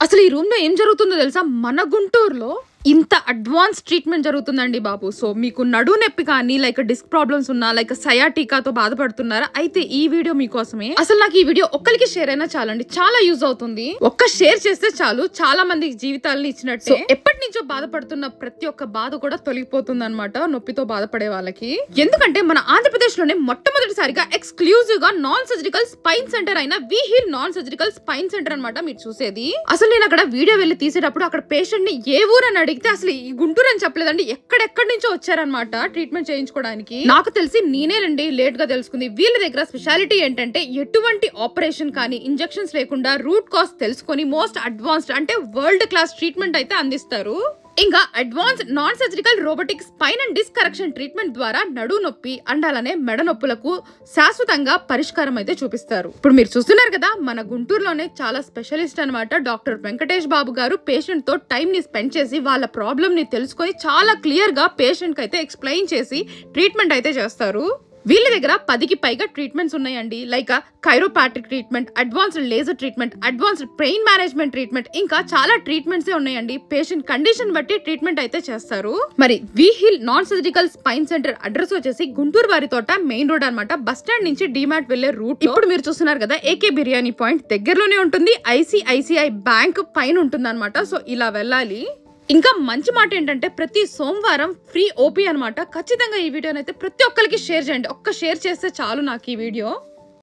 అసలు ఈ రూమ్ లో ఏం జరుగుతుందో తెలుసా? మన గుంటూరులో ఇంత అడ్వాన్స్ ట్రీట్మెంట్ జరుగుతుందండి బాబు. సో మీకు నడు నొప్పి కానీ లైక్ డిస్క్ ప్రాబ్లమ్స్ ఉన్నా, లైక్ సయాటికాతో బాధపడుతున్నారా, అయితే ఈ వీడియో మీకోసమే. అసలు నాకు ఈ వీడియో ఒక్కరికి షేర్ అయినా చాలండి, చాలా యూజ్ అవుతుంది. ఒక్క షేర్ చేస్తే చాలు, చాలా మంది జీవితాలను ఇచ్చినట్టు. ఎప్పటి నుంచో బాధపడుతున్న ప్రతి ఒక్క బాధ కూడా తొలగిపోతుంది అనమాట నొప్పితో బాధపడే వాళ్ళకి. ఎందుకంటే మన ఆంధ్రప్రదేశ్ లోనే మొట్టమొదటిసారిగా ఎక్స్క్లూజివ్ గా నాన్ సర్జికల్ స్పైన్ సెంటర్ అయిన we heal non surgical spine centre అనమాట మీరు చూసేది. అసలు నేను అక్కడ వీడియో వెళ్ళి తీసేటప్పుడు అక్కడ పేషెంట్ ని ఏ ఊరని అడిగితే అసలు ఈ గుంటూరు అని చెప్పలేదండి, ఎక్కడెక్కడి నుంచో వచ్చారనమాట ట్రీట్మెంట్ చేయించుకోవడానికి. నాకు తెలిసి నేనేనండి లేట్ గా తెలుసుకుంది. వీళ్ళ దగ్గర స్పెషాలిటీ ఏంటంటే ఎటువంటి ఆపరేషన్ కానీ ఇంజెక్షన్స్ లేకుండా రూట్ కాజ్ తెలుసుకొని మోస్ట్ అడ్వాన్స్డ్ అంటే వరల్డ్ క్లాస్ ట్రీట్మెంట్ అయితే అందిస్తారు. ఇంకా advance non surgical robotic spine and disc correction treatment ద్వారా నడు నొప్పి అండ్ అలానే మెడ నొప్పులకు శాశ్వతంగా పరిష్కారం అయితే చూపిస్తారు. ఇప్పుడు మీరు చూస్తున్నారు కదా, మన గుంటూరులోనే చాలా స్పెషలిస్ట్ అనమాట డాక్టర్ వెంకటేష్ బాబు గారు పేషెంట్ తో టైం ని స్పెండ్ చేసి వాళ్ళ ప్రాబ్లమ్ ని తెలుసుకొని చాలా క్లియర్ గా పేషెంట్ కి అయితే ఎక్స్ప్లెయిన్ చేసి ట్రీట్మెంట్ అయితే చేస్తారు. వీళ్ళ దగ్గర 10కి పైగా ట్రీట్మెంట్స్ ఉన్నాయండి. లైక్ కైరోపాట్రిక్ treatment, advanced laser treatment, advanced pain management treatment, ఇంకా చాలా ట్రీట్మెంట్స్ ఉన్నాయండి. పేషెంట్ కండిషన్ బట్టి ట్రీట్మెంట్ అయితే చేస్తారు. మరి we heal non surgical spine centre address వచ్చేసి గుంటూరు వారి తోట మెయిన్ రోడ్ అనమాట. బస్ స్టాండ్ నుంచి డిమార్ట్ వెళ్లే రూట్. ఇప్పుడు మీరు చూస్తున్నారు కదా, ఏకే బిర్యానీ పాయింట్ దగ్గరలోనే ఉంటుంది. ఐసిఐసిఐ బ్యాంక్ పైన ఉంటుంది అనమాట. సో ఇలా వెళ్ళాలి. ఇంకా మంచి మాట ఏంటంటే ప్రతి సోమవారం ఫ్రీ ఓపీ అనమాట. ఖచ్చితంగా ఈ వీడియోనైతే ప్రతి ఒక్కరికి షేర్ చేయండి. ఒక్క షేర్ చేస్తే చాలు నాకు ఈ వీడియో.